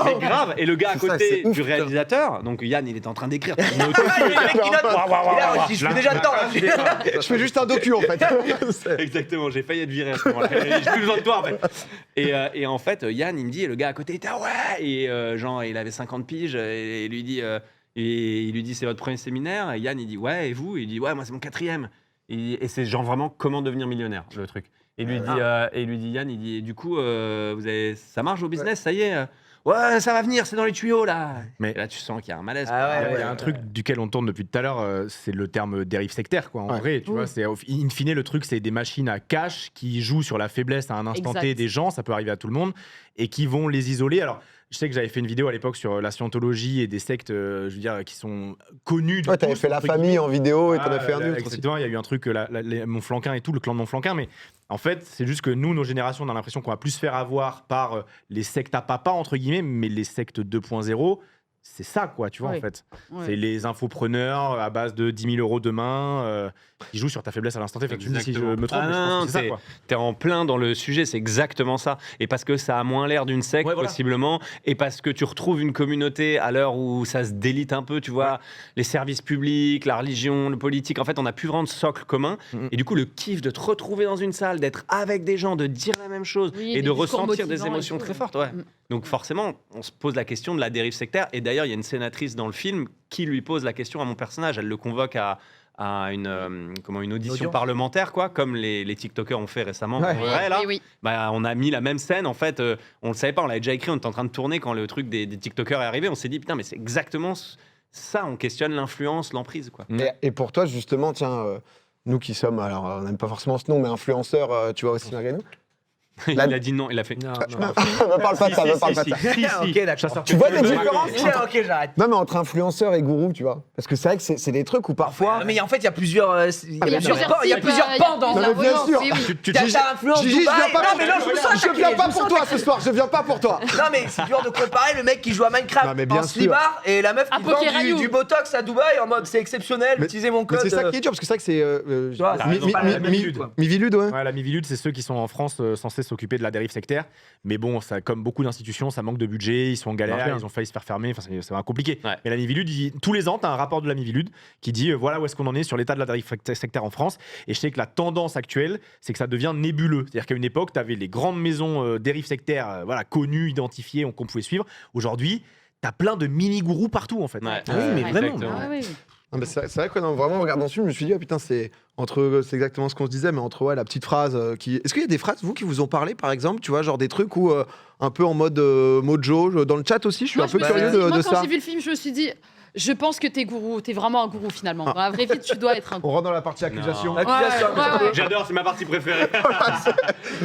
Speaker 2: C'est grave. Et le gars à
Speaker 5: C'est ça,
Speaker 2: côté
Speaker 5: c'est ouf,
Speaker 2: du
Speaker 5: putain.
Speaker 2: réalisateur, donc Yann, il est en train d'écrire.
Speaker 4: Le mec qui note. Là, je fais déjà le temps.
Speaker 1: Je fais juste un docu en fait.
Speaker 2: Exactement, j'ai failli être viré à ce moment-là. J'ai plus besoin de toi en fait. Et en fait, Yann, il me dit, et le gars à côté était ouais. Et genre, il avait 50 piges et il lui dit, c'est votre premier séminaire. Et Yann, il dit ouais. Et vous? Il dit ouais, moi c'est mon 4e. Et c'est genre vraiment comment devenir millionnaire, le truc. Et lui dit Yann, il dit du coup, ça marche au business, ça y est. Ouais, ça va venir, c'est dans les tuyaux là.
Speaker 6: Mais-
Speaker 2: Et là, tu sens qu'il y a un malaise.
Speaker 4: Ah ouais,
Speaker 6: Il y a un truc duquel on tourne depuis tout à l'heure, c'est le terme dérive sectaire, quoi. En
Speaker 1: Ouais.
Speaker 6: vrai, tu vois, c'est in fine le truc, c'est des machines à cash qui jouent sur la faiblesse à un instant T
Speaker 3: Exact.
Speaker 6: des gens, ça peut arriver à tout le monde, et qui vont les isoler. Alors, je sais que j'avais fait une vidéo à l'époque sur la scientologie et des sectes, je veux dire, qui sont connues. de
Speaker 5: Ouais, t'avais
Speaker 6: tous,
Speaker 5: fait la
Speaker 6: entre
Speaker 5: famille
Speaker 6: guillemets.
Speaker 5: en vidéo et
Speaker 6: Ah,
Speaker 5: t'en as fait un autre aussi.
Speaker 6: exactement, il y a eu un truc, Montflanquin et tout, le clan de Montflanquin, mais en fait, c'est juste que nous, nos générations, on a l'impression qu'on va plus se faire avoir par les sectes à papa, entre guillemets, mais les sectes 2.0, c'est ça, quoi, tu vois,
Speaker 3: Oui.
Speaker 6: en fait.
Speaker 3: Ouais.
Speaker 6: C'est les infopreneurs à base de 10 000 euros demain qui jouent sur ta faiblesse à l'instant T. Fait que tu me dis si je
Speaker 2: Exactement.
Speaker 6: me trompe,
Speaker 2: Ah
Speaker 6: mais je pense
Speaker 2: non,
Speaker 6: que c'est ça, quoi.
Speaker 2: T'es en plein dans le sujet, c'est exactement ça. Et parce que ça a moins l'air d'une secte,
Speaker 4: Ouais, voilà.
Speaker 2: possiblement, et parce que tu retrouves une communauté à l'heure où ça se délite un peu, tu vois, les services publics, la religion, le politique. En fait, on n'a plus vraiment de socle commun.
Speaker 6: Mhm.
Speaker 2: Et du coup, le kiff de te retrouver dans une salle, d'être avec des gens, de dire la même chose
Speaker 3: Oui,
Speaker 2: et
Speaker 3: des
Speaker 2: de
Speaker 3: discours
Speaker 2: ressentir des
Speaker 3: motivants et
Speaker 2: émotions
Speaker 3: tout,
Speaker 2: très
Speaker 3: ouais.
Speaker 2: fortes. Ouais.
Speaker 3: Mm.
Speaker 2: Donc forcément, on se pose la question de la dérive sectaire. Et d'ailleurs, il y a une sénatrice dans le film qui lui pose la question à mon personnage. Elle le convoque à une audition
Speaker 4: Audience.
Speaker 2: parlementaire, quoi, comme les TikTokers ont fait récemment.
Speaker 5: Ouais.
Speaker 2: En vrai, là,
Speaker 3: Oui.
Speaker 2: bah, on a mis la même scène. En fait, on le savait pas, on l'avait déjà écrit, on était en train de tourner quand le truc des TikTokers est arrivé. On s'est dit, putain, mais c'est exactement ça. On questionne l'influence, l'emprise, quoi.
Speaker 5: Et pour toi, justement, tiens, nous qui sommes, alors on n'aime pas forcément ce nom, mais influenceurs, tu vois aussi Margano.
Speaker 2: Il
Speaker 5: La-
Speaker 2: a dit non, il a fait.
Speaker 4: Non,
Speaker 5: Me parle pas de ça, me parle pas de ça.
Speaker 4: Ok, d'accord.
Speaker 5: Tu vois des différences
Speaker 4: Ok, j'arrête.
Speaker 5: Non, mais entre influenceurs et gourou, tu vois. Parce que c'est vrai que c'est des trucs où parfois.
Speaker 4: Mais en fait, il y a plusieurs. Il y a
Speaker 5: bien
Speaker 4: plusieurs
Speaker 5: sûr.
Speaker 4: pans. Il y a plusieurs pans dans.
Speaker 5: Non, mais bien sûr.
Speaker 3: Oui, oui.
Speaker 4: T'as influence
Speaker 5: Gigi, je
Speaker 4: Dubaï.
Speaker 5: viens pas
Speaker 4: Non,
Speaker 5: pour
Speaker 4: mais non, je me sens
Speaker 5: Je
Speaker 4: attaqué,
Speaker 5: viens pas
Speaker 4: je me
Speaker 5: pour
Speaker 4: sens
Speaker 5: toi
Speaker 4: attaqué.
Speaker 5: ce soir, je viens pas pour toi.
Speaker 4: Non, mais c'est dur de comparer le mec qui joue à Minecraft
Speaker 5: Non, mais bien
Speaker 4: en
Speaker 5: sûr.
Speaker 4: slibard et la meuf
Speaker 3: Un
Speaker 4: qui vend
Speaker 3: Pokéraillou.
Speaker 4: du botox à Dubaï en mode c'est exceptionnel,
Speaker 5: Mais-
Speaker 4: utilisez mon
Speaker 5: Mais
Speaker 4: code.
Speaker 5: c'est ça qui est dur, parce que c'est vrai que c'est.
Speaker 4: Tu vois,
Speaker 6: t'as raison, pas la Mivilude.
Speaker 5: Mivilude, ouais.
Speaker 6: Ouais, la Mivilude, c'est ceux qui sont en France censés s'occuper de la dérive sectaire. Mais bon, ça, comme beaucoup d'institutions, ça manque de budget, ils sont en galère,
Speaker 4: Marche bien.
Speaker 6: ils ont failli se faire fermer, enfin, c'est un compliqué.
Speaker 2: Ouais.
Speaker 6: Mais la Mivilude, tous les ans, tu as un rapport de la Mivilude qui dit voilà où est-ce qu'on en est sur l'état de la dérive sectaire en France. Et je sais que la tendance actuelle, c'est que ça devient nébuleux. C'est-à-dire qu'à une époque, tu avais les grandes maisons dérive sectaire voilà, connues, identifiées, qu'on pouvait suivre. Aujourd'hui, tu as plein de mini-gourous partout, en fait.
Speaker 2: Ouais.
Speaker 5: Ah oui, mais
Speaker 3: Ouais.
Speaker 5: vraiment.
Speaker 2: Exactement.
Speaker 3: Ah, oui, oui.
Speaker 1: Non, mais c'est vrai que non, vraiment en regardant ce film, je me suis dit ah putain c'est exactement ce qu'on se disait, mais entre la petite phrase qui. Est-ce qu'il y a des phrases vous qui vous ont parlé par exemple, tu vois, genre des trucs où un peu en mode mojo dans le chat aussi, je suis
Speaker 3: Moi,
Speaker 1: un peu
Speaker 3: je me suis
Speaker 1: curieux
Speaker 3: dit-
Speaker 1: de
Speaker 3: moi,
Speaker 1: ça.
Speaker 3: quand j'ai vu le film, je me suis dit, je pense que t'es gourou, t'es vraiment un gourou finalement. Dans la vraie vie, tu dois être un
Speaker 1: On
Speaker 3: gourou.
Speaker 1: rentre dans la partie accusation.
Speaker 2: Non.
Speaker 4: Accusation.
Speaker 3: Ouais.
Speaker 2: J'adore, c'est ma partie préférée.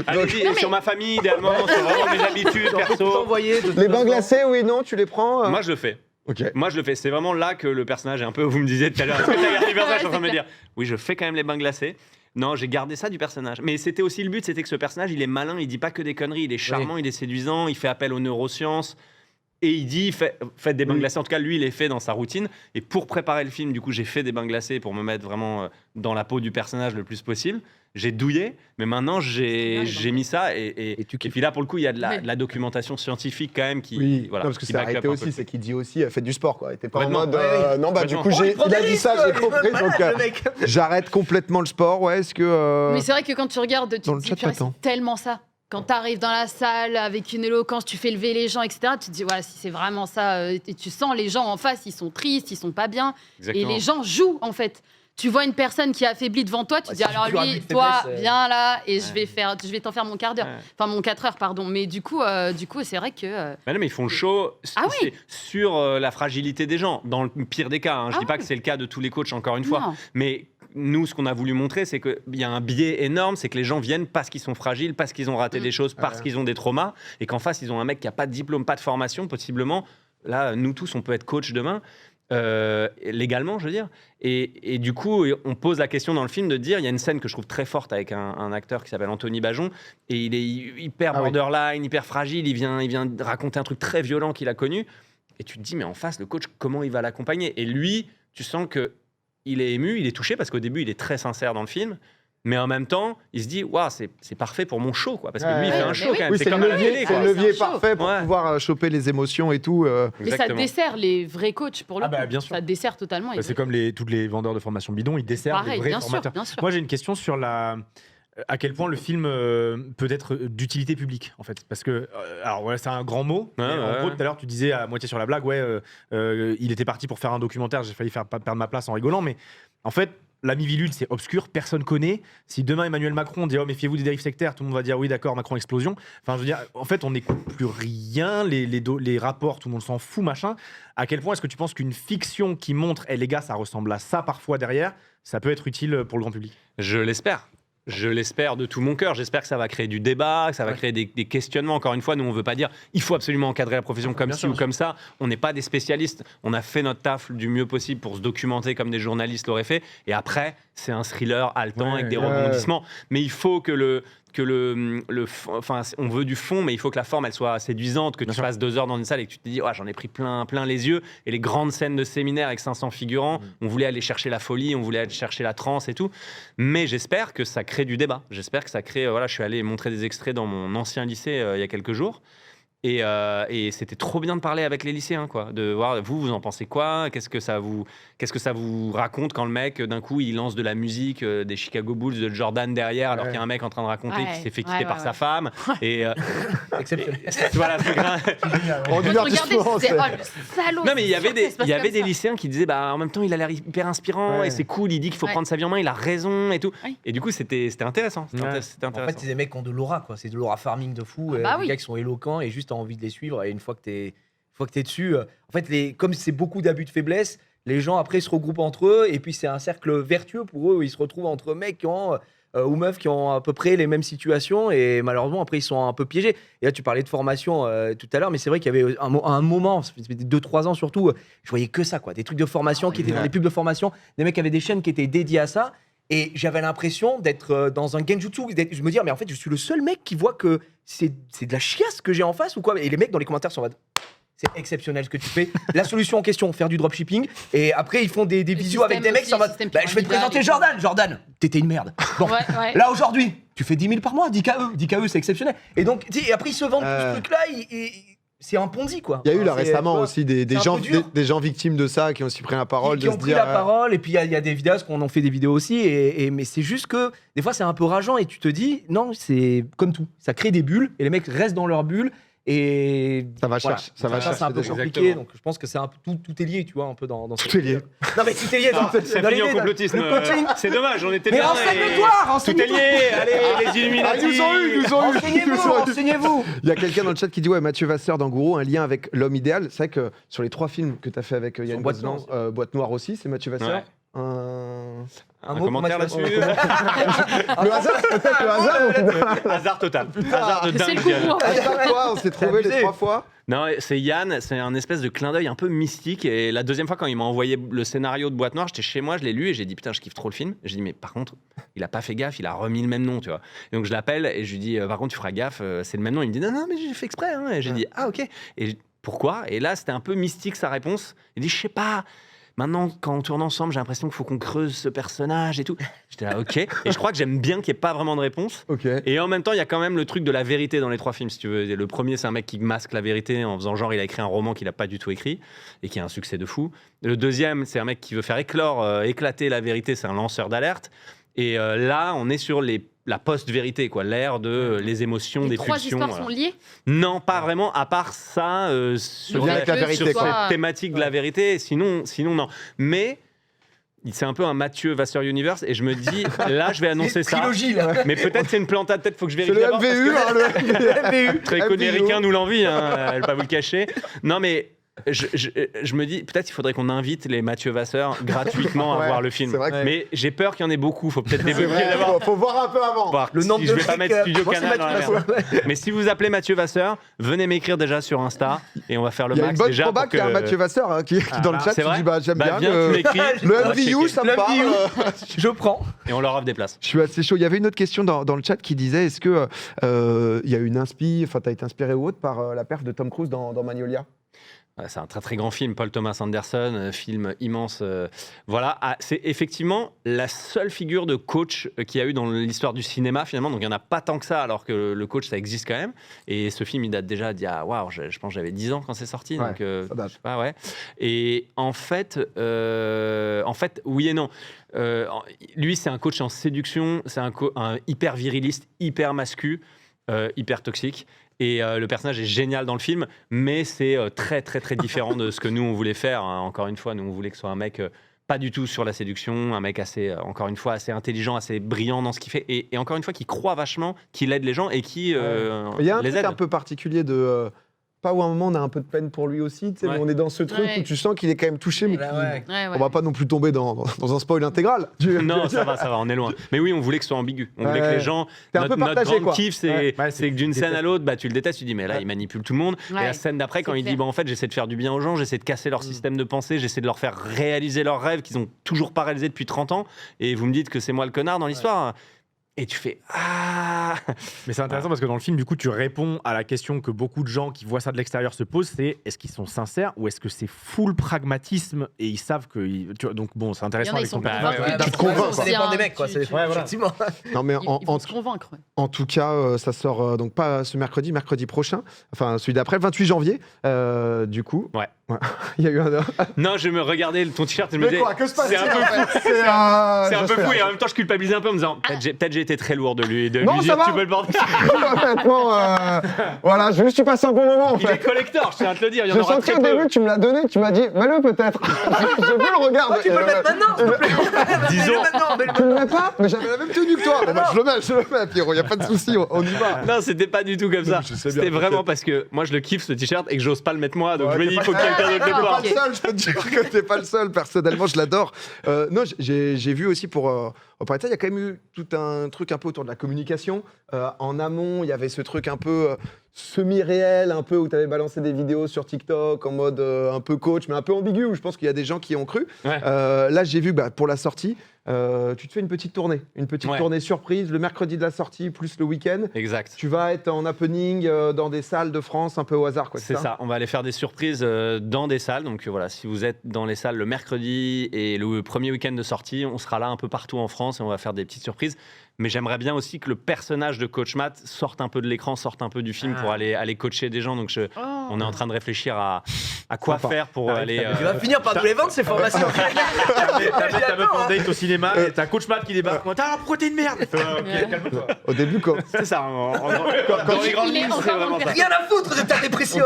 Speaker 2: Allez-y,
Speaker 3: Non, mais-
Speaker 2: sur ma famille, idéalement, sur vraiment mes habitudes
Speaker 4: On peut tout
Speaker 2: perso.
Speaker 4: envoyer. de toute
Speaker 5: Les bains
Speaker 4: façon.
Speaker 5: glacés, oui, non, tu les prends
Speaker 2: Moi, je le fais.
Speaker 1: Ok.
Speaker 2: Moi, je le fais. C'est vraiment là que le personnage est un peu. Vous me disiez tout à l'heure. Est-ce que t'as gardé le personnage? Je suis en train de me dire. Oui, je fais quand même les bains glacés. Non, j'ai gardé ça du personnage. Mais c'était aussi le but, c'était que ce personnage, il est malin, il dit pas que des conneries, il est charmant, il est séduisant, il fait appel aux neurosciences. Et il dit, faites des bains glacés. En tout cas, lui, il les fait dans sa routine. Et pour préparer le film, du coup, j'ai fait des bains glacés pour me mettre vraiment dans la peau du personnage le plus possible. J'ai douillé, mais maintenant, j'ai mis ça. Et puis là, pour le coup, il y a de la documentation scientifique quand même qui.
Speaker 1: Oui,
Speaker 2: Voilà,
Speaker 1: non, parce que
Speaker 2: qui
Speaker 1: c'est
Speaker 2: back up
Speaker 1: arrêté
Speaker 2: un peu
Speaker 1: aussi,
Speaker 2: le
Speaker 1: c'est
Speaker 2: truc.
Speaker 1: qu'il dit aussi faites du sport quoi. Et t'es pas en
Speaker 2: Complètement.
Speaker 1: mode non bah du coup
Speaker 2: Complètement.
Speaker 1: il a dit ça, j'ai compris donc
Speaker 4: le mec.
Speaker 1: j'arrête complètement le sport. Ouais, est-ce que
Speaker 3: Mais c'est vrai que quand tu regardes, tu
Speaker 1: dans
Speaker 3: te
Speaker 1: le
Speaker 3: dis,
Speaker 1: chat,
Speaker 3: purée,
Speaker 1: pas tant.
Speaker 3: c'est tellement ça. Quand tu arrives dans la salle avec une éloquence, tu fais lever les gens, etc. Tu te dis, voilà, si c'est vraiment ça, et tu sens les gens en face, ils sont tristes, ils sont pas bien.
Speaker 2: Exactement.
Speaker 3: Et les gens jouent, en fait. Tu vois une personne qui est affaiblie devant toi, tu te dis,
Speaker 4: si
Speaker 3: alors
Speaker 4: tu as un
Speaker 3: lui,
Speaker 4: but de
Speaker 3: toi,
Speaker 4: faiblesse,
Speaker 3: viens là, et je vais t'en faire mon quart d'heure.
Speaker 2: Ouais.
Speaker 3: Enfin, mon 4 heures, pardon. Mais du coup c'est vrai que...
Speaker 2: Mais non, mais ils font le show
Speaker 3: Ah oui.
Speaker 2: c'est sur la fragilité des gens, dans le pire des cas. Hein. Je
Speaker 3: Ah
Speaker 2: dis pas
Speaker 3: oui.
Speaker 2: que c'est le cas de tous les coachs, encore une fois.
Speaker 3: Non.
Speaker 2: Mais nous, ce qu'on a voulu montrer, c'est qu'il y a un biais énorme, c'est que les gens viennent parce qu'ils sont fragiles, parce qu'ils ont raté des choses, parce qu'ils ont des traumas, et qu'en face, ils ont un mec qui n'a pas de diplôme, pas de formation, possiblement. Là, nous tous, on peut être coach demain. légalement, je veux dire. Et du coup, on pose la question dans le film de dire, il y a une scène que je trouve très forte avec un acteur qui s'appelle Anthony Bajon, et il est hyper borderline, hyper fragile, il vient raconter un truc très violent qu'il a connu, et tu te dis, mais en face, le coach, comment il va l'accompagner? Et lui, tu sens qu'il est ému, il est touché, parce qu'au début, il est très sincère dans le film, mais en même temps, il se dit, waouh, c'est parfait pour mon show, quoi. Parce que lui, il fait un show quand même.
Speaker 1: Oui, c'est
Speaker 2: comme
Speaker 1: le
Speaker 2: à la télé,
Speaker 1: levier,
Speaker 2: quoi.
Speaker 1: c'est le levier
Speaker 3: C'est un show.
Speaker 1: parfait pour pouvoir choper les émotions et tout.
Speaker 3: Mais ça
Speaker 2: Exactement.
Speaker 3: dessert les vrais coachs pour le
Speaker 6: Ah bah,
Speaker 3: coup.
Speaker 6: bien sûr.
Speaker 3: Ça dessert totalement.
Speaker 6: Bah, c'est comme tous les vendeurs de formation bidon, ils desservent
Speaker 3: Pareil,
Speaker 6: les vrais
Speaker 3: bien sûr,
Speaker 6: formateurs.
Speaker 3: bien sûr.
Speaker 6: Moi, j'ai une question sur à quel point le film peut être d'utilité publique, en fait. Parce que, alors ouais, c'est un grand mot.
Speaker 2: Ouais,
Speaker 6: mais en
Speaker 2: ouais.
Speaker 6: gros, tout à l'heure, tu disais à moitié sur la blague, il était parti pour faire un documentaire, j'ai failli perdre ma place en rigolant, mais en fait, la Miviludes, c'est obscur, personne connaît. Si demain Emmanuel Macron dit méfiez-vous des dérives sectaires, tout le monde va dire oui, d'accord, Macron explosion. Enfin, je veux dire, en fait, on n'écoute plus rien, les rapports, tout le monde s'en fout, machin. À quel point est-ce que tu penses qu'une fiction qui montre, les gars, ça ressemble à ça parfois derrière, ça peut être utile pour le grand public?
Speaker 2: Je l'espère. Je l'espère de tout mon cœur. J'espère que ça va créer du débat, que ça va créer des questionnements. Encore une fois, nous, on ne veut pas dire il faut absolument encadrer la profession comme
Speaker 6: Bien
Speaker 2: ci
Speaker 6: sûr,
Speaker 2: ou comme ça. On n'est pas des spécialistes. On a fait notre taf du mieux possible pour se documenter comme des journalistes l'auraient fait. Et après, c'est un thriller haletant avec des rebondissements. Mais il faut que enfin, on veut du fond, mais il faut que la forme elle soit séduisante, que tu passes 2 heures dans une salle et que tu te dis j'en ai pris plein les yeux. Et les grandes scènes de séminaire avec 500 figurants, on voulait aller chercher la folie, on voulait aller chercher la transe et tout. Mais j'espère que ça crée du débat. J'espère que ça crée. Je suis allé montrer des extraits dans mon ancien lycée il y a quelques jours. Et c'était trop bien de parler avec les lycéens, quoi, de voir vous en pensez quoi, qu'est-ce que ça vous raconte quand le mec d'un coup il lance de la musique des Chicago Bulls de Jordan derrière alors qu'il y a un mec en train de raconter qu'il s'est fait quitter par sa femme et
Speaker 4: Exceptionnel.
Speaker 2: voilà, c'est grave.
Speaker 1: En divertissement,
Speaker 3: Regardez,
Speaker 1: c'est-
Speaker 3: le salaud.
Speaker 2: Non mais il y avait des
Speaker 3: lycées.
Speaker 2: lycéens qui disaient en même temps il a l'air hyper inspirant et c'est cool, il dit qu'il faut prendre sa vie en main, il a raison et tout.
Speaker 3: Oui.
Speaker 2: Et du coup c'était intéressant. C'était
Speaker 6: Ouais.
Speaker 2: c'était
Speaker 4: En
Speaker 2: intéressant.
Speaker 4: fait, c'est des mecs qui ont de l'aura, quoi. C'est de l'aura farming de fou.
Speaker 3: Ah bah
Speaker 4: Des
Speaker 3: oui.
Speaker 4: gars qui sont éloquents et juste t'as envie de les suivre. Et une fois que t'es dessus, en fait, comme c'est beaucoup d'abus de faiblesse, les gens après se regroupent entre eux et puis c'est un cercle vertueux pour eux. Où ils se retrouvent entre mecs qui ont ou meufs qui ont à peu près les mêmes situations et malheureusement après ils sont un peu piégés. Et là tu parlais de formation tout à l'heure, mais c'est vrai qu'il y avait un moment, ça fait 2-3 ans surtout, je voyais que ça, quoi, des trucs de formation qui étaient dans des pubs de formation, des mecs qui avaient des chaînes qui étaient dédiées à ça. Et j'avais l'impression d'être dans un genjutsu. Je me dis, mais en fait, je suis le seul mec qui voit que c'est de la chiasse que j'ai en face ou quoi. Et les mecs dans les commentaires sont en mode, c'est exceptionnel ce que tu fais. La solution en question, faire du dropshipping. Et après, ils font des visios avec des mecs qui sont en mode, je vais te présenter Jordan. Jordan, t'étais une merde. Bon,
Speaker 3: Ouais.
Speaker 4: là aujourd'hui, tu fais 10 000 par mois, 10 KE. 10 KE, c'est exceptionnel. Et donc, tu sais, et après, ils se vendent tout ce truc-là. C'est un Ponzi, quoi.
Speaker 1: Il y a eu là
Speaker 4: Enfin, c'est-
Speaker 1: récemment
Speaker 4: tu vois,
Speaker 1: aussi des
Speaker 4: c'est un
Speaker 1: gens,
Speaker 4: peu dur.
Speaker 1: des gens victimes de ça qui ont aussi pris la parole.
Speaker 4: qui
Speaker 1: de
Speaker 4: ont
Speaker 1: se
Speaker 4: pris
Speaker 1: dire,
Speaker 4: la parole, et puis il y a des vidéastes qui en ont fait des vidéos aussi, mais c'est juste que des fois c'est un peu rageant et tu te dis, non, c'est comme tout, ça crée des bulles et les mecs restent dans leurs bulles et
Speaker 1: Ça va
Speaker 4: voilà.
Speaker 1: chercher, ça va
Speaker 4: c'est un
Speaker 1: chercher
Speaker 4: peu
Speaker 1: des-
Speaker 4: compliqué,
Speaker 2: Exactement.
Speaker 4: donc je pense que c'est un peu tout est lié, tu vois, un peu dans
Speaker 1: Tout
Speaker 4: cette-
Speaker 1: est lié.
Speaker 4: Non mais tout est lié,
Speaker 2: C'est
Speaker 4: dans
Speaker 2: fini en
Speaker 4: l'idée,
Speaker 2: complotisme.
Speaker 4: le coaching.
Speaker 2: C'est dommage, on était
Speaker 4: Mais
Speaker 2: bien.
Speaker 4: renseigne-toi,
Speaker 2: Tout est
Speaker 4: renseigne-toi.
Speaker 2: lié. Allez, les Illuminati.
Speaker 1: Ah, ils nous ont eu, ils nous ont eu.
Speaker 4: Renseignez-vous, renseignez-vous.
Speaker 1: Il y a quelqu'un dans le chat qui dit Mathieu Vasseur dans Gourou, un lien avec l'homme idéal. C'est vrai que sur les 3 films que tu as fait avec Yann
Speaker 4: Boîte Noire
Speaker 1: Gozlan, Boîte Noire aussi, c'est Mathieu Vasseur.
Speaker 2: Ouais. Un
Speaker 4: mot
Speaker 2: commentaire
Speaker 4: pour
Speaker 2: là-dessus.
Speaker 1: Le hasard, peut-être le hasard.
Speaker 2: Hasard total. Hasard de
Speaker 3: C'est
Speaker 2: dingue.
Speaker 3: le
Speaker 2: je dirais.
Speaker 3: concours.
Speaker 1: À chaque fois, on s'est trouvé les
Speaker 4: abusé.
Speaker 1: 3 fois.
Speaker 2: Non, c'est Yann, c'est un espèce de clin d'œil un peu mystique. Et la deuxième fois, quand il m'a envoyé le scénario de Boîte Noire, j'étais chez moi, je l'ai lu et j'ai dit putain, je kiffe trop le film. J'ai dit, mais par contre, il a pas fait gaffe, il a remis le même nom, tu vois. Et donc je l'appelle et je lui dis, par contre, tu feras gaffe, c'est le même nom. Il me dit, non, mais j'ai fait exprès. Hein. Et j'ai dit, ah, ok. Et pourquoi? Et là, c'était un peu mystique sa réponse. Il dit, je sais pas. Maintenant, quand on tourne ensemble, j'ai l'impression qu'il faut qu'on creuse ce personnage et tout. J'étais là, ok. Et je crois que j'aime bien qu'il n'y ait pas vraiment de réponse.
Speaker 1: Ok.
Speaker 2: Et en même temps, il y a quand même le truc de la vérité dans les 3 films, si tu veux. Le premier, c'est un mec qui masque la vérité en faisant genre il a écrit un roman qu'il n'a pas du tout écrit et qui a un succès de fou. Le deuxième, c'est un mec qui veut faire éclater la vérité, c'est un lanceur d'alerte. Et là, on est sur la post-vérité, quoi, l'ère de les émotions,
Speaker 3: Les
Speaker 2: des
Speaker 3: 3
Speaker 2: pulsions.
Speaker 3: histoires sont liées.
Speaker 2: Non, pas vraiment, à part ça, sur,
Speaker 1: lien avec la vérité,
Speaker 2: sur
Speaker 1: quoi.
Speaker 2: cette thématique de la vérité. Sinon, non. Mais c'est un peu un Mathieu Vasseur Universe et je me dis, là, je vais annoncer ça.
Speaker 4: Trilogie, là.
Speaker 2: Mais peut-être c'est une plantade, peut-être faut que je
Speaker 1: C'est
Speaker 2: vérifie
Speaker 1: le
Speaker 2: d'abord. parce que-
Speaker 1: MVU, hein, le MVU.
Speaker 2: Très connu, Ricain nous l'envie, hein, elle va pas vous le cacher. Non, mais je me dis, peut-être il faudrait qu'on invite les Mathieu Vasseur gratuitement à
Speaker 1: Ouais,
Speaker 2: voir le film.
Speaker 1: c'est vrai que-
Speaker 2: Mais j'ai peur qu'il y en ait beaucoup. Faut peut-être
Speaker 1: C'est
Speaker 2: débloquer
Speaker 1: vrai,
Speaker 2: d'abord.
Speaker 1: faut voir un peu avant.
Speaker 2: Voir
Speaker 4: Le
Speaker 2: si
Speaker 4: nombre
Speaker 2: je
Speaker 4: de
Speaker 2: vais pas
Speaker 4: mecs,
Speaker 2: mettre Studio
Speaker 4: moi, c'est
Speaker 2: Canal dans la
Speaker 4: Mathieu
Speaker 2: merde.
Speaker 4: Vasseur.
Speaker 2: Mais si vous appelez Mathieu Vasseur, venez m'écrire déjà sur Insta et on va faire le
Speaker 1: Il y a
Speaker 2: max
Speaker 1: une bonne
Speaker 2: déjà
Speaker 1: proba
Speaker 2: pour
Speaker 1: qu'il y a un
Speaker 2: que...
Speaker 1: Mathieu Vasseur hein, qui dans le chat
Speaker 2: C'est
Speaker 1: qui
Speaker 2: vrai
Speaker 1: dit j'aime
Speaker 2: Bah,
Speaker 1: bien
Speaker 2: viens, tu m'écris.
Speaker 1: le
Speaker 2: On va
Speaker 1: MVU,
Speaker 2: checker.
Speaker 1: ça me
Speaker 4: Le
Speaker 1: parle.
Speaker 4: MVU. Je prends.
Speaker 2: Et on leur offre des places.
Speaker 1: Je suis assez chaud. Il y avait une autre question dans le chat qui disait est-ce que il y a une inspi, enfin t'as été inspiré ou autre par la perf de Tom Cruise dans Magnolia?
Speaker 2: Ouais, c'est un très très grand film, Paul Thomas Anderson, film immense. Voilà, c'est effectivement la seule figure de coach qu'il y a eu dans l'histoire du cinéma finalement. Donc il n'y en a pas tant que ça, alors que le coach ça existe quand même. Et ce film il date déjà d'il y a, waouh, je pense que j'avais 10 ans quand c'est sorti.
Speaker 1: Ouais,
Speaker 2: donc
Speaker 1: ça date.
Speaker 2: je sais pas, ouais. Et en fait, oui et non. Lui c'est un coach en séduction, c'est un hyper viriliste, hyper mascu, hyper toxique. Et le personnage est génial dans le film, mais c'est très très très différent de ce que nous on voulait faire. Hein. Encore une fois, nous on voulait que ce soit un mec pas du tout sur la séduction, un mec assez, encore une fois, assez intelligent, assez brillant dans ce qu'il fait, et encore une fois, qui croit vachement, qu'il aide les gens et qui
Speaker 1: Il y a un
Speaker 2: les
Speaker 1: truc
Speaker 2: aide.
Speaker 1: un peu particulier de pas où à un moment on a un peu de peine pour lui aussi, tu sais,
Speaker 2: Ouais.
Speaker 1: mais on est dans ce truc
Speaker 3: Ouais.
Speaker 1: où tu sens qu'il est quand même touché, mais
Speaker 4: Là,
Speaker 1: qu'il-
Speaker 4: ouais.
Speaker 3: Ouais, ouais.
Speaker 1: on va pas non plus tomber dans un spoil intégral.
Speaker 2: Non, ça va, on est loin. Mais oui, on voulait que ce soit ambigu. On voulait que
Speaker 1: Ouais.
Speaker 2: les gens.
Speaker 1: T'es un
Speaker 2: Notre,
Speaker 1: peu
Speaker 2: notre
Speaker 1: partagé,
Speaker 2: grande
Speaker 1: quoi.
Speaker 2: kiff, c'est
Speaker 1: Ouais.
Speaker 6: Ouais,
Speaker 2: c'est que d'une scène à l'autre, bah, tu le détestes, tu dis, mais là,
Speaker 1: Ouais.
Speaker 2: il manipule tout le monde. Et
Speaker 3: Ouais.
Speaker 2: la scène d'après, quand
Speaker 3: C'est
Speaker 2: il dit,
Speaker 3: clair.
Speaker 2: bah, en fait, j'essaie de faire du bien aux gens, j'essaie de casser leur système de pensée, j'essaie de leur faire réaliser leurs rêves qu'ils ont toujours pas réalisés depuis 30 ans. Et vous me dites que c'est moi le connard dans l'histoire. Et tu fais ah.
Speaker 6: Mais c'est intéressant parce que dans le film, du coup, tu réponds à la question que beaucoup de gens qui voient ça de l'extérieur se posent, c'est est-ce qu'ils sont sincères ou est-ce que c'est full pragmatisme et ils savent que... Donc bon, c'est intéressant
Speaker 3: Il y en a,
Speaker 6: avec
Speaker 3: ils sont
Speaker 6: ton
Speaker 3: convaincus.
Speaker 2: ouais,
Speaker 1: tu te convaincs,
Speaker 4: Ça
Speaker 3: C'est
Speaker 4: dépend
Speaker 3: un-
Speaker 4: des mecs, quoi.
Speaker 3: tu-
Speaker 4: C'est-
Speaker 3: tu-
Speaker 6: Ouais, voilà.
Speaker 4: Effectivement.
Speaker 1: Non mais
Speaker 3: Il faut se convaincre. Ouais.
Speaker 1: en tout cas, ça sort donc pas ce mercredi prochain, enfin celui d'après, le 28 janvier, du coup.
Speaker 2: Ouais.
Speaker 1: Il y a eu un.
Speaker 2: Non, je me regardais ton t-shirt et je me
Speaker 1: Mais
Speaker 2: disais,
Speaker 1: quoi, que se passe-t-il
Speaker 2: c'est un peu
Speaker 1: en
Speaker 2: fou.
Speaker 1: fait
Speaker 2: C'est un peu
Speaker 1: j'espère.
Speaker 2: fou et en même temps je culpabilisais un peu en me disant peut-être j'ai été très lourd de lui
Speaker 1: Non,
Speaker 2: dire
Speaker 1: ça va.
Speaker 2: tu peux le porter.
Speaker 1: Honnêtement, voilà, je suis passé un bon moment en
Speaker 2: Il est
Speaker 1: fait.
Speaker 2: collector, je tiens à te le dire, il y en
Speaker 1: Je
Speaker 2: aura
Speaker 1: sentais
Speaker 2: très
Speaker 1: au
Speaker 2: peu.
Speaker 1: début, tu me l'as donné, tu m'as dit, mets-le peut-être. Je veux le regarder.
Speaker 4: Tu peux le mettre maintenant, s'il te plaît.
Speaker 2: Disons-
Speaker 4: Maintenant, mets-le
Speaker 1: Tu le mets pas? Mais j'avais la même tenue que toi. Bon, bah, je le mets, Pierrot, y a pas de souci, on y va.
Speaker 2: Non, c'était pas du tout comme ça.
Speaker 1: je sais bien,
Speaker 2: C'était vraiment
Speaker 1: t'inquiète.
Speaker 2: parce que moi je le kiffe ce t-shirt et que j'ose pas le mettre moi, donc
Speaker 1: Ouais,
Speaker 2: je me
Speaker 1: t'es
Speaker 2: dis il
Speaker 1: pas-
Speaker 2: faut que quelqu'un d'autre le
Speaker 3: Ah,
Speaker 2: porte.
Speaker 1: T'es pas le seul, je peux te dire que t'es pas le seul. Personnellement, je l'adore. Non, j'ai vu aussi pour parler de ça, il y a quand même eu tout un truc un peu autour de la communication. En amont, il y avait ce truc un peu semi-réel, un peu où tu avais balancé des vidéos sur TikTok en mode un peu coach, mais un peu ambigu, où je pense qu'il y a des gens qui y ont cru.
Speaker 2: Ouais.
Speaker 1: Là, j'ai vu pour la sortie, tu te fais une petite tournée
Speaker 2: Ouais.
Speaker 1: tournée surprise, le mercredi de la sortie, plus le week-end.
Speaker 2: Exact.
Speaker 1: Tu vas être en happening dans des salles de France un peu au hasard, quoi.
Speaker 2: C'est ça, on va aller faire des surprises dans des salles. Donc voilà, si vous êtes dans les salles le mercredi et le premier week-end de sortie, on sera là un peu partout en France et on va faire des petites surprises. Mais j'aimerais bien aussi que le personnage de Coach Matt sorte un peu de l'écran, sorte un peu du film pour aller coacher des gens. Donc on est en train de réfléchir à quoi
Speaker 1: Sympa.
Speaker 2: faire pour aller.
Speaker 4: Tu vas finir par nous les vendre, ces formations.
Speaker 6: Ta meuf en date au cinéma et t'as Coach Matt qui débarque. T'as pourquoi t'es une merde Ok, calme-toi.
Speaker 1: Au début, quand,
Speaker 2: C'est ça, dans les grandes
Speaker 3: Il est
Speaker 2: lignes, c'est
Speaker 3: encore
Speaker 2: vraiment ça.
Speaker 4: Rien à foutre de ta dépression.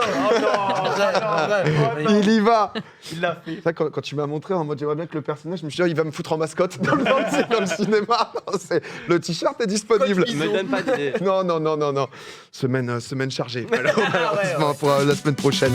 Speaker 1: il y va.
Speaker 6: Il l'a fait.
Speaker 1: C'est vrai, quand tu m'as montré en mode j'aimerais bien que le personnage, je me suis dit, il va me foutre en mascotte dans le cinéma. Non, le t-shirt est disponible.
Speaker 2: Me donne pas d'idée.
Speaker 1: Non. Semaine chargée.
Speaker 4: ouais.
Speaker 1: Malheureusement, pour la semaine prochaine.